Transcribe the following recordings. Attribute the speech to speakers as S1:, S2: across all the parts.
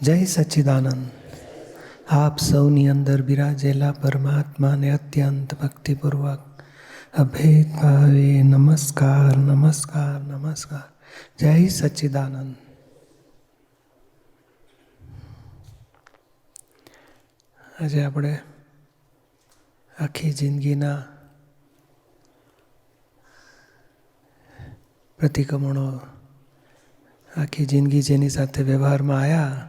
S1: જય સચ્ચિદાનંદ. આપ સૌની અંદર બિરાજેલા પરમાત્માને અત્યંત ભક્તિપૂર્વક અભેદ ભાવે નમસ્કાર નમસ્કાર નમસ્કાર. જય સચ્ચિદાનંદ. આજે આપણે આખી જિંદગીના પ્રતિક્રમણો, આખી જિંદગી જેની સાથે વ્યવહારમાં આવ્યા,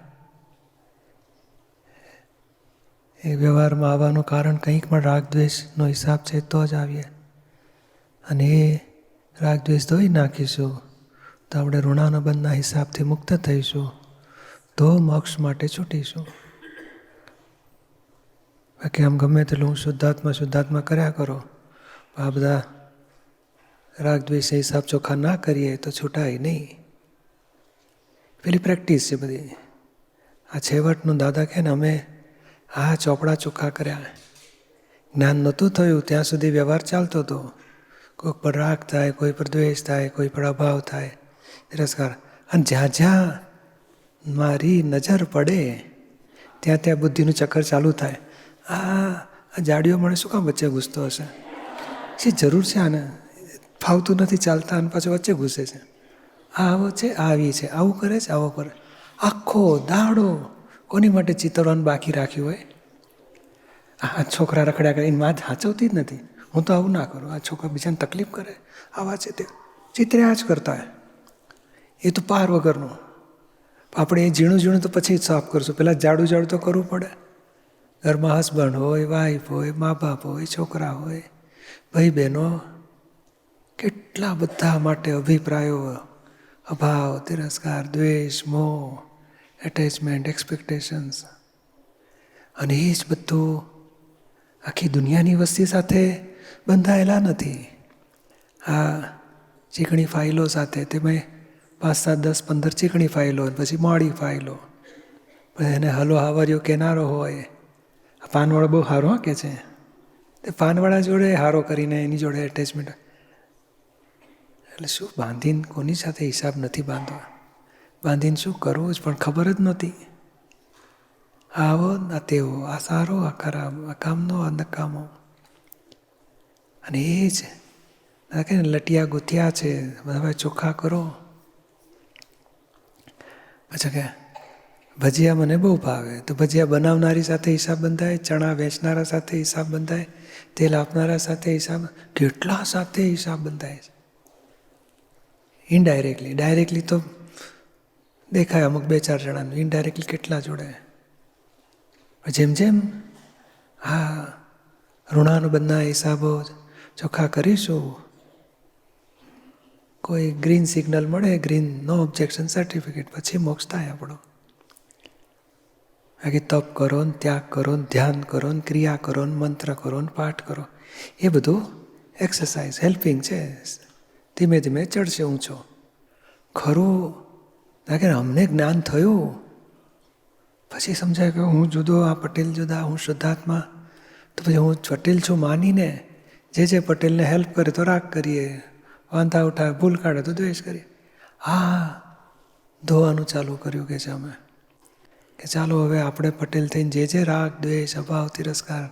S1: એ વ્યવહારમાં આવવાનું કારણ કંઈક પણ રાગદ્વેષનો હિસાબ છે તો જ આવીએ. અને એ રાગદ્વેષ ધોઈ નાખીશું તો આપણે ઋણાનુબંધના હિસાબથી મુક્ત થઈશું, તો મોક્ષ માટે છૂટીશું. બાકી આમ ગમે તેટલું હું શુદ્ધાત્મા કર્યા કરો, આ બધા રાગદ્વેષ હિસાબ ચોખ્ખા ના કરીએ તો છૂટાય નહીં. પેલી પ્રેક્ટિસ છે બધી. આ છેવટનું દાદા કહે ને, અમે આ ચોપડા ચોખ્ખા કર્યા. જ્ઞાન નહોતું થયું ત્યાં સુધી વ્યવહાર ચાલતો હતો. કોઈ પર રાગ થાય, કોઈ પર દ્વેષ થાય, કોઈ પર અભાવ થાય, તિરસ્કાર. અને જ્યાં જ્યાં મારી નજર પડે ત્યાં ત્યાં બુદ્ધિનું ચક્કર ચાલુ થાય. આ જાડીઓ મને શું કામ વચ્ચે ઘૂસતો હશે? શી જરૂર છે આને? ફાવતું નથી ચાલતા અને પાછું વચ્ચે ઘૂસે છે. આ આવો છે, આ આવી છે, આવું કરે છે, આવો કરે. આખો દાડો કોની માટે ચિતરવાનું બાકી રાખ્યું હોય? આ છોકરા રખડ્યા કરે, એની વાત સાચવતી જ નથી. હું તો આવું ના કરું, આ છોકરા બીજાને તકલીફ કરે, આવા છે તે ચિત્ર્યા જ કરતા હોય. એ તો પાર વગરનું. આપણે એ ઝીણું ઝીણું તો પછી જ સાફ કરશું, પહેલાં જાડું જાડું તો કરવું પડે. ઘરમાં હસબન્ડ હોય, વાઈફ હોય, મા બાપ હોય, છોકરા હોય, ભાઈ બહેનો, કેટલા બધા માટે અભિપ્રાયો, અભાવ, તિરસ્કાર, દ્વેષ, મોહ, એટેચમેન્ટ, એક્સપેક્ટેશન્સ. અને એ જ બધું આખી દુનિયાની વસ્તી સાથે બંધાયેલા નથી. આ ચીકણી ફાઇલો સાથે તેમાં 5, 7, 10, 15 ચીકણી ફાઇલો, પછી મોડી ફાઇલો, પછી એને હલો હાવર્યો કેનારો હોય. આ પાનવાળો બહુ સારો કે છે, તે પાનવાળા જોડે હારો કરીને એની જોડે એટેચમેન્ટ. એટલે શું બાંધીને કોની સાથે હિસાબ નથી બાંધવા, બાંધીને શું કરવું જ પણ ખબર જ નહોતી. આવો ના તેવો, આ સારો આ ખરાબ, આ કામનો આ નકામો. અને એ જ કે લટિયા ગુથિયા છે, હવે ચોખ્ખા કરો. પછી કે ભજીયા મને બહુ ભાવે, તો ભજીયા બનાવનારી સાથે હિસાબ બંધાય, ચણા વેચનારા સાથે હિસાબ બંધાય, તેલ આપનારા સાથે હિસાબ, કેટલા સાથે હિસાબ બંધાય છે. ઇનડાયરેક્ટલી, ડાયરેક્ટલી તો દેખાય અમુક 2-4 જણાનું, ઇનડાયરેક્ટલી કેટલા જોડે. જેમ જેમ આ ઋણાનુબંધના હિસાબો ચોખ્ખા કરીશું, કોઈ ગ્રીન સિગ્નલ મળે, ગ્રીન નો ઓબ્જેક્શન સર્ટિફિકેટ, પછી મોક્ષ થાય આપણો. બાકી તપ કરો ને, ત્યાગ કરો ને, ધ્યાન કરો ને, ક્રિયા કરો ને, મંત્ર કરો ને, પાઠ કરો, એ બધું એક્સરસાઇઝ હેલ્પિંગ છે. ધીમે ધીમે ચડશે ઊંચો. ખરું કે અમને જ્ઞાન થયું પછી સમજાય કે હું જુદો, આ પટેલ જુદા, હું શુદ્ધાત્મા. તો પછી હું પટેલ છું માનીને જે પટેલને હેલ્પ કરે તો રાગ કરીએ, વાંધા ઉઠાવે, ભૂલ કાઢે તો દ્વેષ કરીએ. ધોવાનું ચાલુ કર્યું કે છે અમે, કે ચાલો હવે આપણે પટેલ થઈને જે રાગ, દ્વેષ, અભાવ, તિરસ્કાર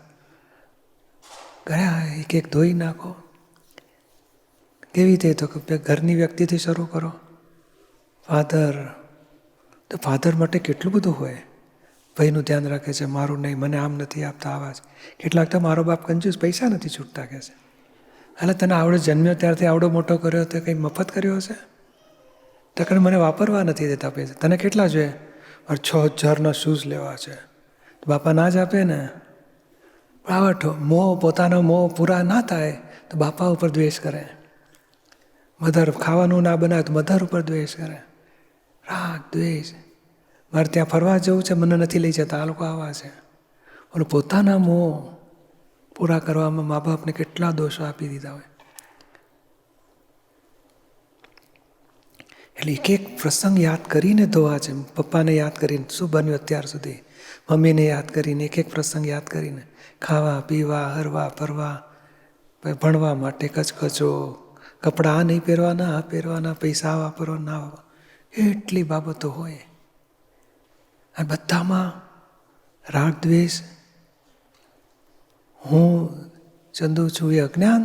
S1: ગયા એક એક ધોઈ નાખો. કેવી રીતે? તો કે ઘરની વ્યક્તિથી શરૂ કરો. ફાધર, તો ફાધર માટે કેટલું બધું હોય. ભાઈનું ધ્યાન રાખે છે, મારું નહીં, મને આમ નથી આપતા, આવા જ. કેટલાક તો મારો બાપ કંજૂસ, પૈસા નથી છૂટતા કહે છે. એટલે તને આવડો જન્મ્યો ત્યારથી આવડો મોટો કર્યો તો કંઈ મફત કર્યો હશે? તો કે મને વાપરવા નથી દેતા પૈસા. તને કેટલા જોઈએ? મારે 6,000ના શૂઝ લેવા છે. તો બાપા ના જ આપે ને. મોહ, પોતાનો મોહ પૂરા ના થાય તો બાપા ઉપર દ્વેષ કરે. મધર ખાવાનું ના બનાવે તો મધર ઉપર દ્વેષ કરે. રાગ, દ્વેષ. મારે ત્યાં ફરવા જવું છે, મને નથી લઈ જતા, આ લોકો આવા છે. અને પોતાના મોહ પૂરા કરવામાં મા બાપને કેટલા દોષો આપી દીધા હોય. એટલે એક એક પ્રસંગ યાદ કરીને ધોવા છે. પપ્પાને યાદ કરીને શું બન્યું અત્યાર સુધી, મમ્મીને યાદ કરીને, એક એક પ્રસંગ યાદ કરીને, ખાવા પીવા, હરવા ફરવા, ભણવા માટે કચકચો, કપડાં આ નહીં પહેરવાના, આ પહેરવાના, પૈસા વાપરવા ના વાપરવા, એટલી બાબતો હોય. આ બધામાં રાગ દ્વેષ, હું ચંદુ છું એ અજ્ઞાન,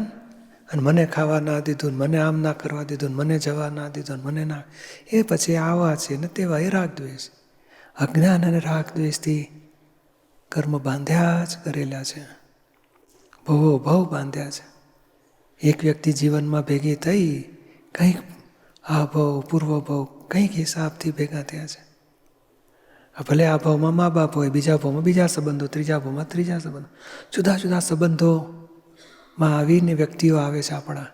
S1: અને મને ખાવા ના દીધું, મને આમ ના કરવા દીધું, મને જવા ના દીધું, મને ના, એ પછી આવા છે ને તેવા, એ રાગ દ્વેષ. અજ્ઞાન અને રાગ દ્વેષથી કર્મ બાંધ્યા જ કરેલા છે, ભવો ભવ બાંધ્યા છે. એક વ્યક્તિ જીવનમાં ભેગી થઈ, કંઈક આ ભાવ પૂર્વ ભાવ કંઈક હિસાબથી ભેગા થયા છે. ભલે આ ભાવમાં મા બાપ હોય, બીજા ભાવમાં બીજા સંબંધો, ત્રીજા ભાવમાં ત્રીજા સંબંધો, જુદા જુદા સંબંધોમાં આવીને વ્યક્તિઓ આવે છે આપણા.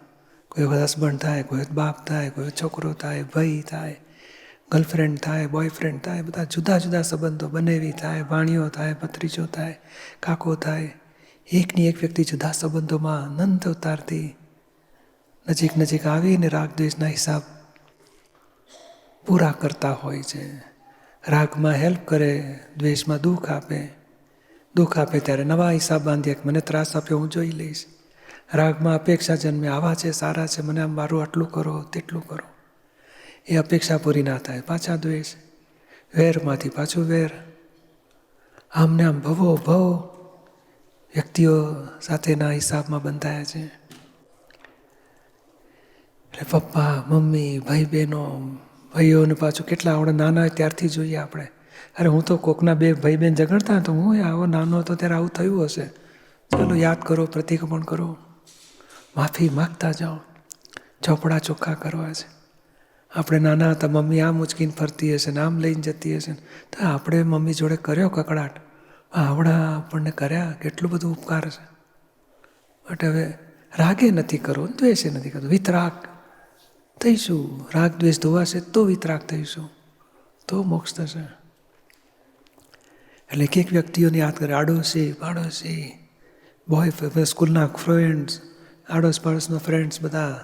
S1: કોઈ હસબન્ડ થાય, કોઈ બાપ થાય, કોઈ છોકરો થાય, ભાઈ થાય, ગર્લફ્રેન્ડ થાય, બોયફ્રેન્ડ થાય, બધા જુદા જુદા સંબંધો, બનેવી થાય, ભાણીઓ થાય, ભત્રીજો થાય, કાકો થાય. એકની એક વ્યક્તિ જુદા સંબંધોમાં અનંત અવતારથી નજીક નજીક આવીને રાગ દ્વેષના હિસાબ પૂરા કરતા હોય છે. રાગમાં હેલ્પ કરે, દ્વેષમાં દુઃખ આપે. દુઃખ આપે ત્યારે નવા હિસાબ બાંધીએ કે મને ત્રાસ આપ્યો હું જોઈ લઈશ. રાગમાં અપેક્ષા જન્મે, આવા છે, સારા છે, મને આમ મારું આટલું કરો, તેટલું કરો. એ અપેક્ષા પૂરી ના થાય, પાછા દ્વેષ. વેરમાંથી પાછું વેર. આમને આમ ભવો ભવ વ્યક્તિઓ સાથેના હિસાબમાં બંધાયા છે. એટલે પપ્પા, મમ્મી, ભાઈ બહેનો, ભાઈઓને પાછું કેટલા આવડે નાના હોય ત્યારથી જોઈએ આપણે. અરે હું તો કોકના બે ભાઈ બહેન ઝઘડતા તો હું આવો નાનો હતો ત્યારે આવું થયું હશે. ચાલો યાદ કરો, પ્રતિક્રમણ કરો, માફી માગતા જાઓ, ચોપડા ચોખ્ખા કરવા છે. આપણે નાના હતા, મમ્મી આમ ઉચકીને ફરતી હશે ને આમ લઈને જતી હશે ને, તો આપણે મમ્મી જોડે કર્યો કકડાટ, આવડા આપણને કર્યા, કેટલું બધું ઉપકાર છે. બટ હવે રાગે નથી કરવો, દ્વેષે નથી કરવો, વિતરાગ થઈશું. રાગ દ્વેષ ધોવાશે તો વિતરાગ થઈશું, તો મોક્ષ થશે. એટલે એક એક વ્યક્તિઓને યાદ કરે, આડોશી પાડોશી, બોય, સ્કૂલના ફ્રેન્ડ્સ, આડોશ પાડોશના ફ્રેન્ડ્સ બધા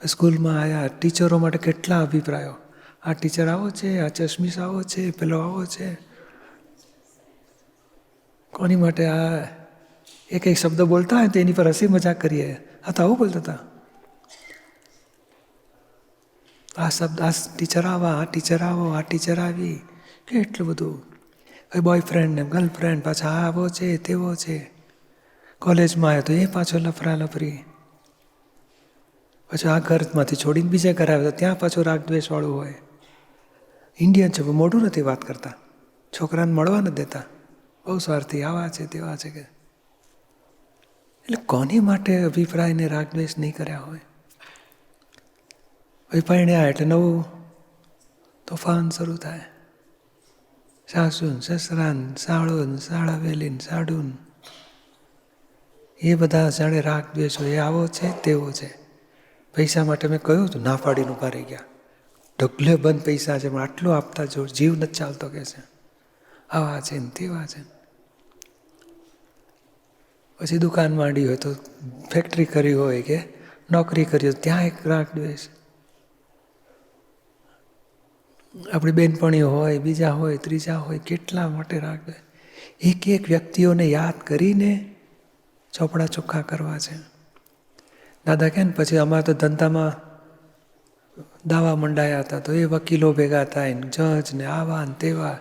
S1: સ્કૂલમાં આવ્યા. ટીચરો માટે કેટલા અભિપ્રાયો, આ ટીચર આવો છે, આ ચશ્મીશ આવો છે, પેલો આવો છે. કોની માટે આ એક એક શબ્દ બોલતા હોય તો એની પર હસી મજાક કરીએ. આ તો આવું બોલતા હતા, આ શબ્દ, આ ટીચર આવા, આ ટીચર આવો, આ ટીચર આવી, કેટલું બધું. બોયફ્રેન્ડ ને ગર્લફ્રેન્ડ પાછા આવો છે, તેવો છે. કોલેજમાં આવ્યો તો એ પાછો લફરા લફરી. પછી આ ઘરમાંથી છોડીને બીજે ઘર આવે તો ત્યાં પાછું રાગ દ્વેષવાળું હોય. ઇન્ડિયન છે, મોઢું નથી વાત કરતા, છોકરાને મળવા નથી દેતા, બહુ સ્વાર્થી, આવા છે, તેવા છે કે. એટલે કોની માટે અભિપ્રાયને રાગ દ્વેષ નહીં કર્યા હોય. ભાઈ પરણ્યા એટલે નવું તોફાન શરૂ થાય. સાસુન, સસરાન, સાળોન, સાળાવેલીન, સાડુન, એ બધા જાણે રાગ દ્વેષ હોય, એ આવો છે, તેવો છે. પૈસા માટે મેં કહ્યું હતું, ના પાડીને ઉભા રહી ગયા. ઢગલે બંધ પૈસા છે, પણ આટલું આપતા જો જીવ નથી ચાલતો કે છે. આવા છે ને તેવા છે. પછી દુકાન માંડી હોય તો, ફેક્ટરી કરી હોય કે નોકરી કરી હોય, ત્યાં એક રાગ દ્વેષ. આપણી બેનપણીઓ હોય, બીજા હોય, ત્રીજા હોય, કેટલા માટે રાગ દ્વેષ. એક એક વ્યક્તિઓને યાદ કરીને ચોપડા ચોખ્ખા કરવા છે. દાદા કહે ને પછી અમારે તો ધંધામાં દાવા મંડાયા હતા, તો એ વકીલો ભેગા થાય ને જજ ને આવા ને તેવા,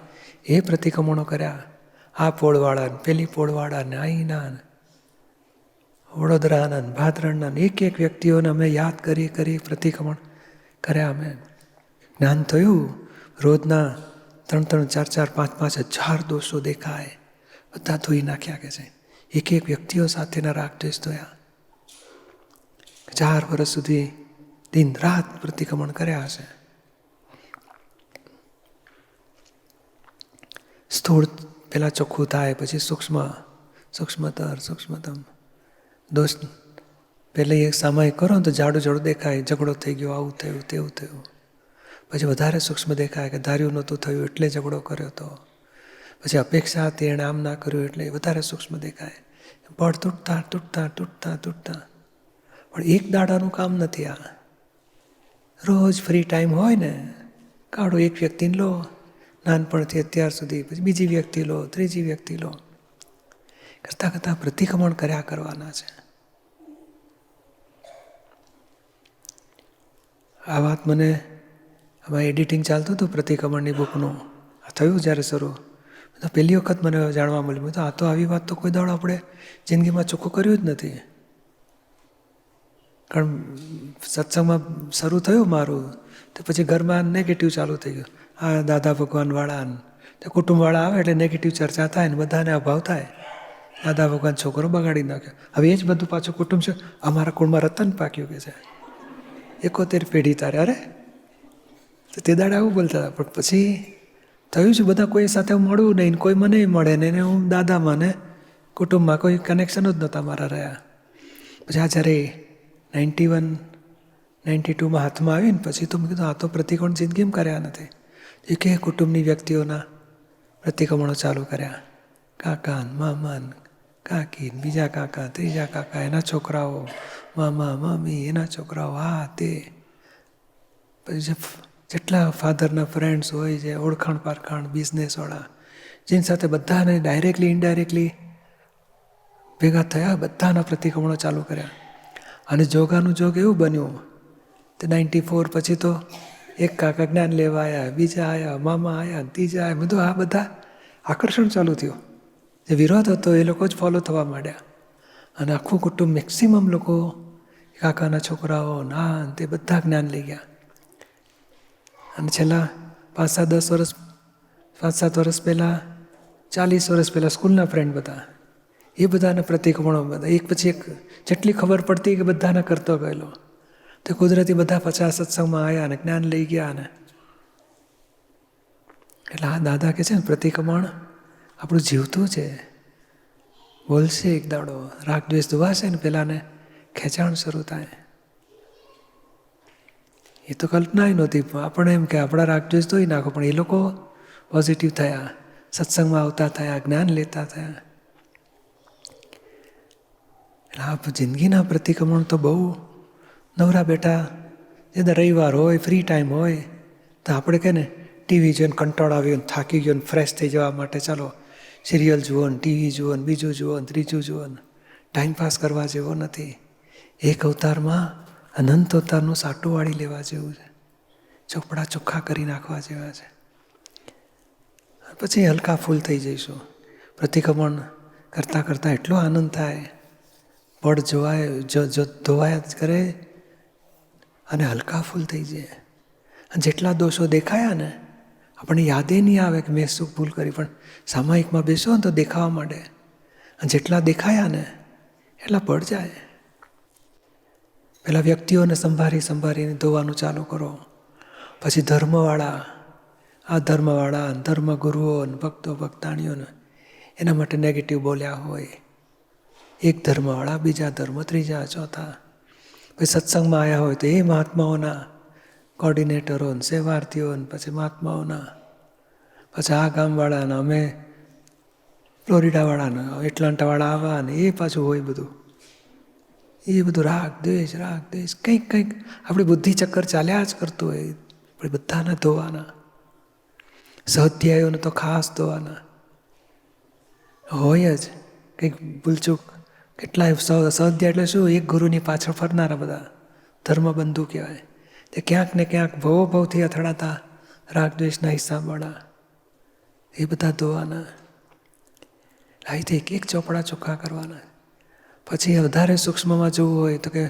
S1: એ પ્રતિક્રમણો કર્યા. આ પોળવાળા ને પેલી પોળવાળા ને અહીંના ને વડોદરાના ને ભાદરણના ને, એક એક વ્યક્તિઓને અમે યાદ કરી કરી પ્રતિક્રમણ કર્યા. અમે જ્ઞાન થયું. રોજના 3-3, 4-4, 5-5 હજાર દોષો દેખાય, બધા ધોઈ નાખ્યા કે છે. એક એક વ્યક્તિઓ સાથેના રાગ દ્વેષ ધોયા. 4 વર્ષ સુધી દિન રાત પ્રતિક્રમણ કર્યા હશે. સ્થૂળ પેલા ચોખ્ખું થાય, પછી સૂક્ષ્મ, સૂક્ષ્મતર, સૂક્ષ્મતમ. દોષ પહેલાં એક સામાય કરો ને તો જાડું જાડું દેખાય, ઝઘડો થઈ ગયો, આવું થયું, તેવું થયું. પછી વધારે સૂક્ષ્મ દેખાય કે ધાર્યું નહોતું થયું એટલે ઝઘડો કર્યો હતો. પછી અપેક્ષા હતી એણે આમ ના કર્યું એટલે વધારે સૂક્ષ્મ દેખાય. પડ તૂટતા તૂટતા તૂટતા તૂટતા. પણ એક દાડાનું કામ નથી આ. રોજ ફ્રી ટાઈમ હોય ને, કાઢો, એક વ્યક્તિને લો, નાનપણથી અત્યાર સુધી, પછી બીજી વ્યક્તિ લો, ત્રીજી વ્યક્તિ લો. કરતાં કરતાં પ્રતિક્રમણ કર્યા કરવાના છે. આ વાત મને આમાં એડિટિંગ ચાલતું હતું પ્રતિક્રમણની બુકનું. આ થયું જ્યારે શરૂ, તો પહેલી વખત મને જાણવા મળ્યું. તો આ તો આવી વાત તો કોઈ દાડો આપણે જિંદગીમાં ચોખ્ખું કર્યું જ નથી. કારણ સત્સંગમાં શરૂ થયું મારું, તો પછી ઘરમાં નેગેટિવ ચાલુ થઈ ગયું. આ દાદા ભગવાનવાળા તે કુટુંબવાળા આવે એટલે નેગેટિવ ચર્ચા થાય ને બધાને અભાવ થાય. દાદા ભગવાન છોકરો બગાડી નાખ્યો. હવે એ જ બધું પાછું કુટુંબ છે. અમારા કુળમાં રતન પાક્યું કે છે 71 પેઢી તારે. અરે તો તે દાડે આવું બોલતા હતા. પણ પછી થયું છે બધા કોઈ સાથે મળવું નહીં, કોઈ મને મળે ને એને હું દાદામાં ને કુટુંબમાં કોઈ કનેક્શન જ નહોતા મારા રહ્યા. પછી આ જ્યારે 91, 92માં હાથમાં આવીને પછી તો મેં કીધું આ તો પ્રતિક્રમણ જિંદગીમાં કર્યા નથી. એ કે કુટુંબની વ્યક્તિઓના પ્રતિક્રમણો ચાલુ કર્યા. કાકા, મામા, કાકી, બીજા કાકા, ત્રીજા કાકા, એના છોકરાઓ, મામા, મામી, એના છોકરાઓ, આ તે. પછી જેટલા ફાધરના ફ્રેન્ડ્સ હોય છે, ઓળખાણ પારખાણ, બિઝનેસવાળા, જેની સાથે બધાને ડાયરેક્ટલી ઇનડાયરેક્ટલી ભેગા થયા, બધાના પ્રતિક્રમણો ચાલુ કર્યા. અને જોગાનું જોગ એવું બન્યું તે 94 પછી તો એક કાકા જ્ઞાન લેવા આવ્યા, બીજા આવ્યા, મામા આવ્યા, ત્રીજા આવ્યા. બધું આ બધા આકર્ષણ ચાલુ થયું. જે વિરોધ હતો એ લોકો જ ફોલો થવા માંડ્યા. અને આખું કુટુંબ મેક્સિમમ લોકો કાકાના છોકરાઓ ના તે બધા જ્ઞાન લઈ ગયા. અને છેલ્લા 5-7 વર્ષ પહેલાં, 40 વર્ષ પહેલાં સ્કૂલના ફ્રેન્ડ બધા, એ બધાને પ્રતિક્રમણો બધા એક પછી એક જેટલી ખબર પડતી કે બધાને કરતો ગયેલો. તે કુદરતી બધા 50 સત્સંગમાં આવ્યા ને જ્ઞાન લઈ ગયા ને. એટલે આ દાદા કે છે ને પ્રતિક્રમણ આપણું જીવતું છે. બોલશે એક દાડો, રાગ દ્વેષ ધોવાશે ને પેલાને ખેંચાણ શરૂ થાય. એ તો કલ્પના નહોતી. આપણે એમ કે આપણા રાગ દ્વેષ ધોઈ નાખો, પણ એ લોકો પોઝિટિવ થયા, સત્સંગમાં આવતા થયા, જ્ઞાન લેતા થયા. એટલે આ જિંદગીના પ્રતિક્રમણ તો બહુ નવરા બેઠા જે રવિવાર હોય, ફ્રી ટાઈમ હોય તો આપણે કહે ને ટીવી જોઈને કંટાળો આવ્યો ને થાકી ગયો ને ફ્રેશ થઈ જવા માટે ચાલો સિરિયલ જુઓ ને ટીવી જુઓ ને બીજું જુઓ ને ત્રીજું જુઓ ને. ટાઈમપાસ કરવા જેવો નથી. એક અવતારમાં અનંત અવતારનું સાટું વાળી લેવા જેવું છે. ચોપડા ચોખ્ખા કરી નાખવા જેવા છે. પછી હલકા ફૂલ થઈ જઈશું. પ્રતિક્રમણ કરતાં કરતાં એટલો આનંદ થાય, પડ ધોવાયા જ કરે અને હલકા ફૂલ થઈ જાય. અને જેટલા દોષો દેખાયા ને આપણને યાદે નહીં આવે કે મેં શું ભૂલ કરી, પણ સામાયિકમાં બેસો ને તો દેખાવા માંડે. અને જેટલા દેખાયા ને એટલા પડ જાય. પહેલાં વ્યક્તિઓને સંભાળીને ધોવાનું ચાલુ કરો. પછી ધર્મવાળા, આ ધર્મવાળા, ધર્મગુરુઓ, ભક્તો ભક્તાણીઓને એના માટે નેગેટિવ બોલ્યા હોય. એક ધર્મવાળા, બીજા ધર્મ, ત્રીજા, ચોથા. પછી સત્સંગમાં આવ્યા હોય તો એ મહાત્માઓના કોર્ડિનેટરો ને સેવાર્થીઓ ને પછી મહાત્માઓના, પછી આ ગામવાળાના, અમે ફ્લોરિડાવાળાના, એટલાન્ટાવાળા આવા ને એ પાછું હોય બધું. એ બધું રાગ દ્વેષ કંઈક આપણી બુદ્ધિ ચક્કર ચાલ્યા જ કરતું હોય. આપણે બધાને ધોવાના. સ્વાધ્યાયોને તો ખાસ ધોવાના હોય જ. કંઈક ભૂલચૂક કેટલાય સ્વાધ્યાય એટલે શું, એક ગુરુની પાછળ ફરનારા બધા ધર્મબંધુ કહેવાય. તે ક્યાંક ને ક્યાંક ભવથી અથડાતા રાગ દ્વેષના હિસાબવાળા, એ બધા ધોવાના. અહીંથી એક ચોપડા ચોખ્ખા કરવાના. પછી વધારે સૂક્ષ્મમાં જોવું હોય તો કે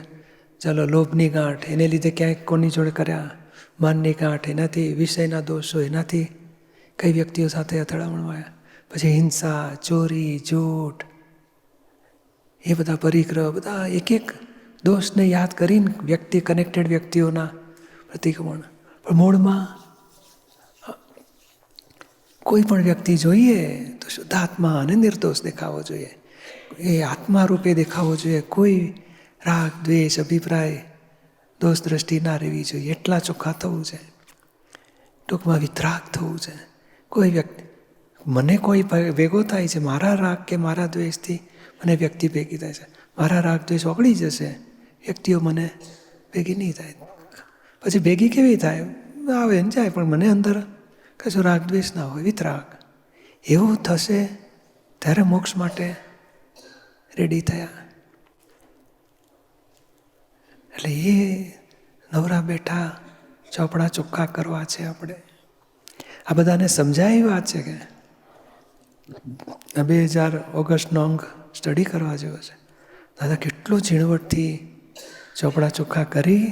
S1: ચાલો લોભની ગાંઠ, એને લીધે ક્યાંક કોની જોડે કર્યા, માનની ગાંઠ, એનાથી વિષયના દોષો, એનાથી કઈ વ્યક્તિઓ સાથે અથડામણ આવ્યા. પછી હિંસા, ચોરી, જૂઠ, એ બધા પરિગ્રહ, બધા એક એક દોષને યાદ કરીને વ્યક્તિ કનેક્ટેડ વ્યક્તિઓના પ્રતિક્રમણ. પણ મૂળમાં કોઈ પણ વ્યક્તિ જોઈએ તો શુદ્ધાત્મા અને નિર્દોષ દેખાવો જોઈએ. એ આત્મા રૂપે દેખાવો જોઈએ. કોઈ રાગ દ્વેષ અભિપ્રાય દોષ દ્રષ્ટિ ના રહેવી જોઈએ. એટલા ચોખ્ખા થવું છે. ટૂંકમાં વિતરાગ થવું છે. કોઈ વ્યક્તિ મને કોઈ ભેગો થાય છે, મારા રાગ કે મારા દ્વેષથી મને વ્યક્તિ ભેગી થાય છે. મારા રાગ દ્વેષ ઓગળી જશે, વ્યક્તિઓ મને ભેગી નહીં થાય. પછી ભેગી કેવી થાય, આવે ને જાય, પણ મને અંદર કશું રાગ દ્વેષ ના હોય, વિતરાગ. એવું થશે ત્યારે મોક્ષ માટે રેડી થયા. એટલે એ નવરા બેઠા ચોપડા ચોખ્ખા કરવા છે આપણે. આ બધાને સમજાય એવી વાત છે કે 2000 ઓગસ્ટનો અંક સ્ટડી કરવા જેવો છે. દાદા કેટલું ઝીણવટથી ચોપડા ચોખ્ખા કરી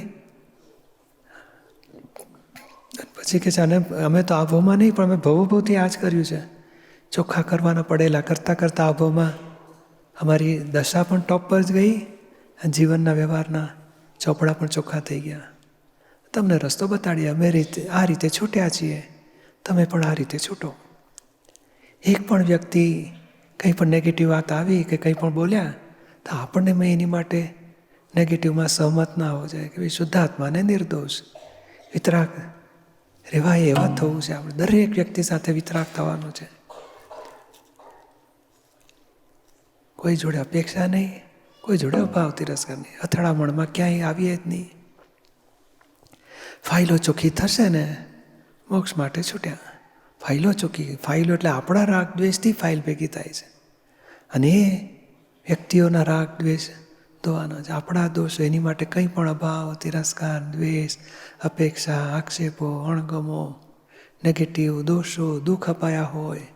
S1: પછી કે છે અને અમે તો આ ભાવમાં નહીં પણ અમે ભવોભવથી આ જ કર્યું છે. ચોખ્ખા કરવાના પડેલા કરતાં કરતાં આ ભાવમાં અમારી દશા પણ ટોપ પર જ ગઈ અને જીવનના વ્યવહારના ચોપડા પણ ચોખ્ખા થઈ ગયા. તમને રસ્તો બતાડીએ, અમે આ રીતે છૂટ્યા છીએ, તમે પણ આ રીતે છૂટો. એક પણ વ્યક્તિ કંઈ પણ નેગેટિવ વાત આવી કે કંઈ પણ બોલ્યા તો આપણને મેં એની માટે નેગેટિવમાં સહમત ના હોવો જોઈએ કે ભાઈ શુદ્ધાત્માને નિર્દોષ વિતરાગ રહેવાય એવા થવું છે. આપણે દરેક વ્યક્તિ સાથે વિતરાગ થવાનું છે. કોઈ જોડે અપેક્ષા નહીં, કોઈ જોડે અભાવ તિરસ્કાર નહીં, અથડામણમાં ક્યાંય આવીએ જ નહીં. ફાઇલો ચોખ્ખી થશે ને મોક્ષ માટે છૂટ્યા. ફાઇલો ચોખ્ખી, ફાઇલો એટલે આપણા રાગ દ્વેષથી ફાઇલ ભેગી થાય છે અને એ વ્યક્તિઓના રાગ દ્વેષ ધોવાના છે. આપણા દોષો એની માટે કંઈ પણ અભાવ તિરસ્કાર દ્વેષ અપેક્ષા આક્ષેપો અણગમો નેગેટિવ દોષો દુઃખ અપાયા હોય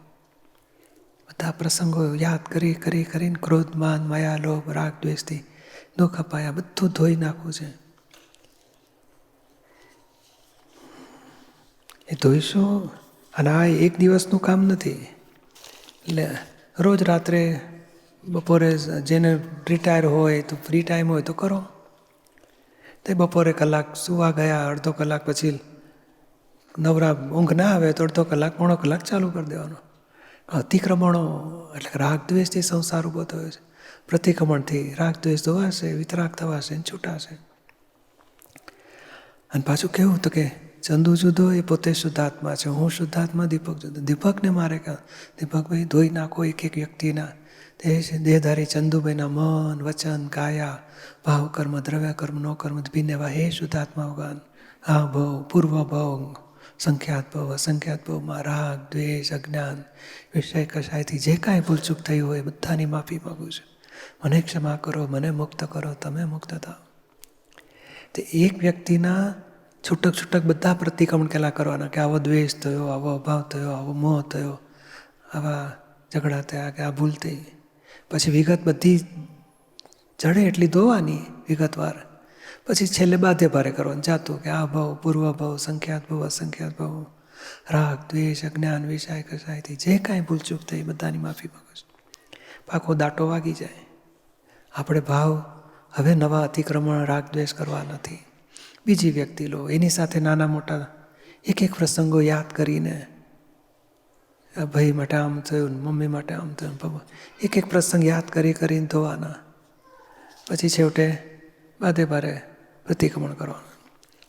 S1: બધા પ્રસંગો યાદ કરીને ક્રોધ માન માયા લોભ રાગ દ્વેષથી દુઃખ અપાયા બધું ધોઈ નાખવું છે. એ ધોઈશું. અને આ એક દિવસનું કામ નથી. એટલે રોજ રાત્રે બપોરે જેને રિટાયર હોય તો ફ્રી ટાઈમ હોય તો કરો. તે બપોરે કલાક સુવા ગયા, અડધો કલાક પછી નવરા ઊંઘ ના આવે તો અડધો કલાક પોણો કલાક ચાલુ કરી દેવાનો. અતિક્રમણો એટલે રાગ દ્વેષથી સંસાર ઊભો થયો છે. પ્રતિક્રમણથી રાગ દ્વેષ ધોવાશે, વિતરાગ થવાશે, છૂટાશે. અને પાછું કેવું તો કે ચંદુ જુદો એ પોતે શુદ્ધાત્મા છે, હું શુદ્ધાત્મા, દીપક જુદો. દીપકને મારે કહ્યું દીપકભાઈ ધોઈ નાખો એક એક વ્યક્તિના દેહધારી ચંદુભાઈના મન વચન કાયા ભાવ કર્મ દ્રવ્ય કર્મ નો કર્મ ભિન્ન એવા હે શુદ્ધાત્મા ભગવાન. આ ભવ પૂર્વ ભવ સંખ્યાત ભવ અસંખ્યાત ભવમાં રાગ દ્વેષ અજ્ઞાન વિષય કશાયથી જે કાંઈ ભૂલચૂક થઈ હોય બધાની માફી માગું છું. મને ક્ષમા કરો, મને મુક્ત કરો, તમે મુક્ત થાઓ. તે એક વ્યક્તિના છૂટક બધા પ્રતિક્રમણ કેલા કરવાના કે આવો દ્વેષ થયો, આવો અભાવ થયો, આવો મોહ થયો, આવા ઝઘડા થયા કે આ ભૂલ થઈ. પછી વિગત બધી જડે એટલી ધોવાની વિગતવાર. પછી છેલ્લે બાધે ભારે કરવાનું જાતું કે આ ભાવ પૂર્વ ભાવ સંખ્યાત ભાવ અસંખ્યાત ભાવ રાગ દ્વેષ અજ્ઞાન વિષય કશાયથી જે કાંઈ ભૂલચૂક થઈ બધાની માફી માગું છું. પાકો દાટો વાગી જાય. આપણે ભાવ હવે નવા અતિક્રમણ રાગ દ્વેષ કરવા નથી. બીજી વ્યક્તિ લો, એની સાથે નાના મોટા એક એક પ્રસંગો યાદ કરીને ભાઈ માટે આમ થયું, મમ્મી માટે આમ થયું, એક એક પ્રસંગ યાદ કરીને ધોવાના. પછી છેવટે બાધે ભારે પ્રતિક્રમણ કરવાનું.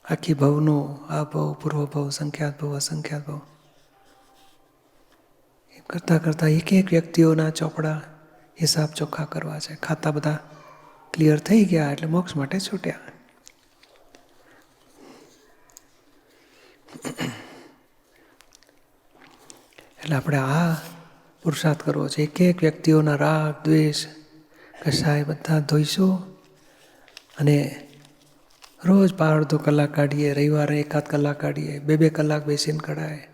S1: આખી ભવનું આ ભવ પૂર્વ ભવ સંખ્યાત ભવ અસંખ્યાત ભવ એમ કરતાં એક એક વ્યક્તિઓના ચોપડા હિસાબ ચોખ્ખા કરવા છે. ખાતા બધા ક્લિયર થઈ ગયા એટલે મોક્ષ માટે છૂટ્યા. એટલે આપણે આ પુરુષાર્થ કરવો છે. એક એક વ્યક્તિઓના રાગ દ્વેષ કશાય બધા ધોઈશું અને રોજ અડધો કલાક કાઢીએ, રવિવારે એકાદ કલાક કાઢીએ, બે કલાક બેસીને કઢાય.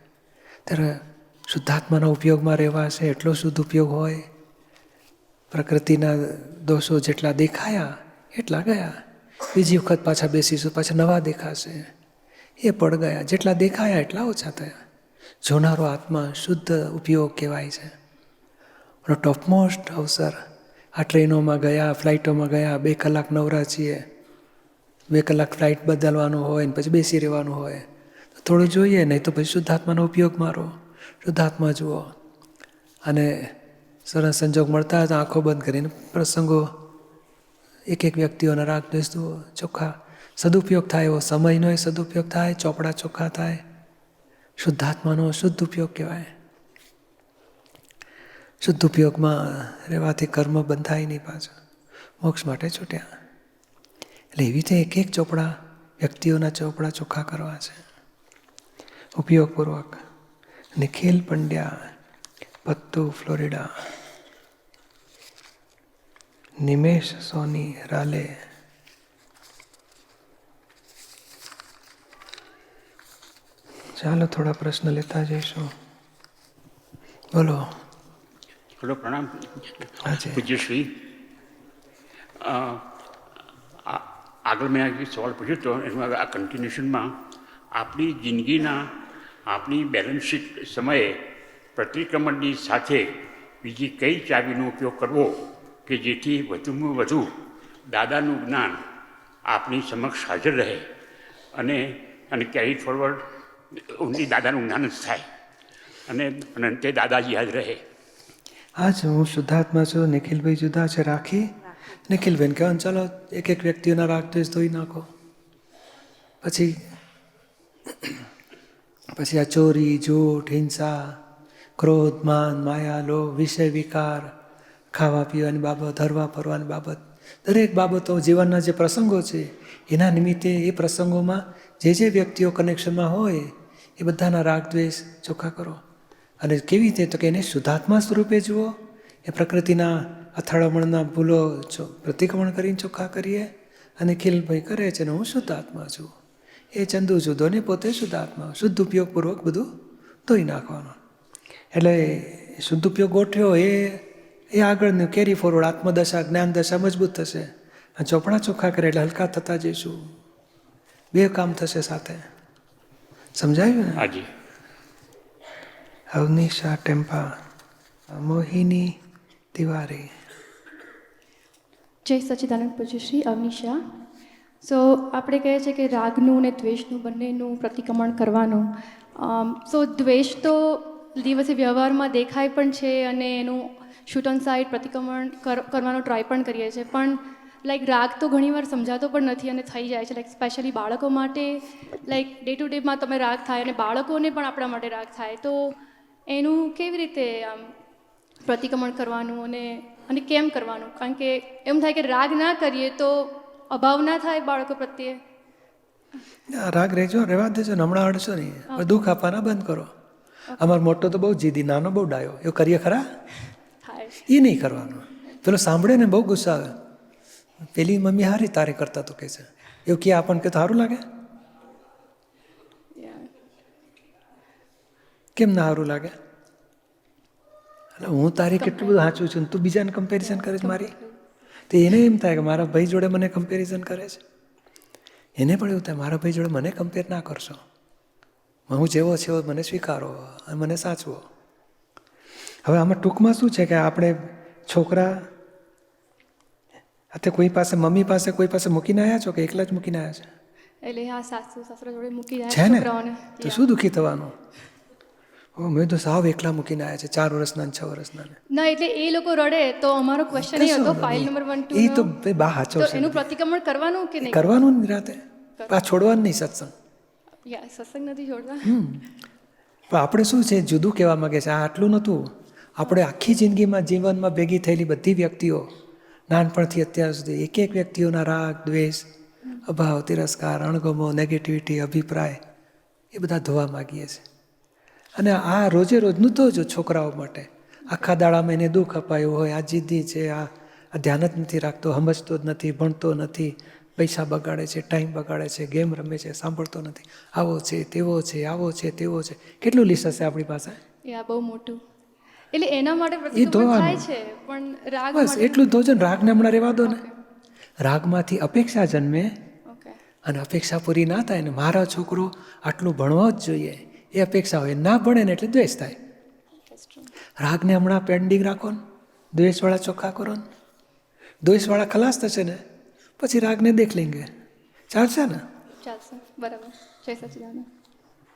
S1: ત્યારે શુદ્ધાત્માના ઉપયોગમાં રહેવાશે એટલો શુદ્ધ ઉપયોગ હોય. પ્રકૃતિના દોષો જેટલા દેખાયા એટલા ગયા. બીજી વખત પાછા બેસીશું, પાછા નવા દેખાશે. એ પડ ગયા. જેટલા દેખાયા એટલા ઓછા થયા. જોનારો આત્મા શુદ્ધ ઉપયોગ કહેવાય છે. ટોપમોસ્ટ અવસર. આ ટ્રેનોમાં ગયા, ફ્લાઇટોમાં ગયા, 2 કલાક નવરા છીએ, 2 કલાક ફ્લાઇટ બદલવાનું હોય ને પછી બેસી રહેવાનું હોય તો થોડું જોઈએ, નહીં તો પછી શુદ્ધાત્માનો ઉપયોગ મારો, શુદ્ધાત્મા જુઓ. અને સરસ સંજોગ મળતા હતા આંખો બંધ કરીને પ્રસંગો એક એક વ્યક્તિઓના રાગ દ્વેષ જુઓ. ચોખ્ખા સદુપયોગ થાય એવો સમયનો સદુપયોગ થાય, ચોપડા ચોખ્ખા થાય. શુદ્ધાત્માનો શુદ્ધ ઉપયોગ કહેવાય. શુદ્ધ ઉપયોગમાં રહેવાથી કર્મ બંધાય નહીં. પાછું મોક્ષ માટે છૂટ્યા. એટલે એવી રીતે એક એક ચોપડા વ્યક્તિઓના ચોપડા ચોખ્ખા કરવા છે ઉપયોગપૂર્વક. નિખિલ પંડ્યા, પત્તુ, ફ્લોરિડા. નિમેશ સોની, રાલે. ચાલો થોડા પ્રશ્ન લેતા જઈશું. બોલો.
S2: હલો, પ્રણામ
S1: હાજી.
S2: પૂજ્યશ્રી. આગળ મેં એક સવાલ પૂછ્યો હતો, એમાં આ કન્ટિન્યુશનમાં આપણી જિંદગીના આપણી બેલેન્સ શીટ સમયે પ્રતિક્રમણની સાથે બીજી કઈ ચાવીનો ઉપયોગ કરવો કે જેથી વધુમાં વધુ દાદાનું જ્ઞાન આપણી સમક્ષ હાજર રહે અને કેરી ફોરવર્ડ ઓનલી દાદાનું જ્ઞાન જ થાય અને તે દાદાજી યાદ રહે.
S1: હા જ હું શુદ્ધાત્મા છું, નિખિલભાઈ જુદા છે, રાખી નિખિલભાઈને કહેવાનું ચાલો એક એક વ્યક્તિઓના રાગ દ્વેષ ધોઈ નાખો. પછી આ ચોરી, જૂઠ, હિંસા, ક્રોધ, માન, માયા, લોભ, વિષય વિકાર, ખાવા પીવાની બાબત, હરવા ફરવાની બાબત, દરેક બાબતો જીવનના જે પ્રસંગો છે એના નિમિત્તે એ પ્રસંગોમાં જે વ્યક્તિઓ કનેક્શનમાં હોય એ બધાના રાગ દ્વેષ ચોખ્ખા કરો. અને કેવી રીતે? તો કે એને શુદ્ધાત્મા સ્વરૂપે જુઓ, એ પ્રકૃતિના અથડામણના ભૂલો પ્રતિક્રમણ કરીને ચોખ્ખા કરીએ. અને ખિલભાઈ કરે છે ને હું શુદ્ધાત્મા છું, એ ચંદુ જુદો ને પોતે શુદ્ધાત્મા, શુદ્ધ ઉપયોગપૂર્વક બધું ધોઈ નાખવાનો. એટલે શુદ્ધ ઉપયોગ ગોઠવ્યો એ આગળનું કેરી ફોરવર્ડ આત્મદશા જ્ઞાન દશા મજબૂત થશે. આ ચોપડા ચોખ્ખા કરે એટલે હલકા થતા જઈશું, બે કામ થશે સાથે. સમજાયું ને?
S2: હાજી.
S1: અવનીશા ટેમ્પા, મોહિની તિવારી.
S3: જય સચ્ચિદાનંદ પૂજ્યશ્રી. અવનીશા. સો આપણે કહે છે કે રાગનું અને દ્વેષનું બંનેનું પ્રતિક્રમણ કરવાનું. સો દ્વેષ તો દિવસે વ્યવહારમાં દેખાય પણ છે અને એનું શૂટ ઓન સાઇડ પ્રતિક્રમણ કરવાનો ટ્રાય પણ કરીએ છીએ, પણ લાઈક રાગ તો ઘણીવાર સમજાતો પણ નથી અને થઈ જાય છે. લાઈક સ્પેશિયલી બાળકો માટે લાઈક ડે ટુ ડેમાં તમે રાગ થાય અને બાળકોને પણ આપણા માટે રાગ થાય, તો એનું કેવી રીતે આમ પ્રતિક્રમણ કરવાનું અને કેમ કરવાનું? કારણ કે એમ થાય કે રાગ ના કરીએ તો અભાવ ના થાય બાળકો પ્રત્યે.
S1: રાગ રહેજો, રહેવા દેજો ને, હમણાં અડશો નહીં, દુઃખ આપવાના બંધ કરો. અમારો મોટો તો બહુ જીદી, નાનો બહુ ડાયો, એવું કરીએ ખરા?
S3: થાય
S1: એ નહીં કરવાનું. પેલો સાંભળે ને બહુ ગુસ્સા આવે, પેલી મમ્મી હારી તારે કરતા તો કે છે, એવું કે આપણને કે તો સારું લાગે? કેમ ના સારું લાગે? એટલે હું તારી કેટલું બધું સાચું છું, તું બીજાને કમ્પેરિઝન કરે છે મારી, તો એને એમ થાય કે મારા ભાઈ જોડે મને કમ્પેરિઝન કરે છે. એને પણ એવું થાય મારા ભાઈ જોડે મને કમ્પેર ના કરશો, હું જેવો છે એવો મને સ્વીકારો અને મને સાચવો. હવે આમાં ટૂંકમાં શું છે કે આપણે છોકરા અત્યારે કોઈ પાસે મમ્મી પાસે કોઈ પાસે મૂકીને આવ્યા છો કે એકલા જ મૂકીને આવ્યા છે?
S3: એટલે હા, સાસુ સસરા જોડે મૂકી જાય
S1: છે ને,
S3: છોકરાઓને.
S1: તો શું દુઃખી થવાનું? મેં તો સાવ એકલા મૂકીને આવ્યા છે, 4 વર્ષના 6 વર્ષના.
S3: ના, એટલે એ લોકો રડે તો અમારો ક્વેશ્ચન એ હતો ફાઇલ નંબર 1
S1: એ તો
S3: 2
S1: બા હાચો
S3: તો
S1: છે,
S3: એનું પ્રતિક્રમણ કરવાનું કે નહીં
S1: કરવાનું જ રાતે, આ છોડવાનું નહીં સત્સંગ.
S3: યા સત્સંગ નથી છોડવા.
S1: પણ આપણે શું છે જુદું કહેવા માંગે છે, આ આટલું નહોતું. આપણે આખી જિંદગીમાં જીવનમાં ભેગી થયેલી બધી વ્યક્તિઓ નાનપણથી અત્યાર સુધી એક એક વ્યક્તિઓના રાગ દ્વેષ, અભાવ, તિરસ્કાર, અણગમો, નેગેટિવિટી, અભિપ્રાય એ બધા ધોવા માગીએ છીએ. અને આ રોજે રોજનું તો જો છોકરાઓ માટે આખા દાડામાં એને દુઃખ અપાયું હોય, આ જિદ્દી છે, આ ધ્યાન જ નથી રાખતો, સમજતો જ નથી, ભણતો નથી, પૈસા બગાડે છે, ટાઈમ બગાડે છે, ગેમ રમે છે, સાંભળતો નથી, આવો છે તેવો છે, આવો છે તેવો છે, કેટલું લિસ્ટ હશે આપણી પાસે?
S3: યા બહુ મોટું. એટલે એના માટે પ્રતિક્રમણ થાય છે, પણ રાગ
S1: બસ એટલું ધોજો ને. રાગને હમણાં રહેવા દો ને. રાગમાંથી અપેક્ષા જન્મે અને અપેક્ષા પૂરી ના થાય ને, મારા છોકરો આટલું ભણવો જ જોઈએ એ અપેક્ષા હોય, ના ભણે ને એટલે દ્વેષ થાય. રાગને હમણાં પેન્ડિંગ રાખો ને, દ્વેષવાળા ચોખ્ખા કરો ને, દ્વેષવાળા ખલાસ થશે ને પછી રાગને દેખ લેંગે, ચાલશે ને?
S3: ચાલશે. બરાબર. જય સચ્ચિદાનંદ.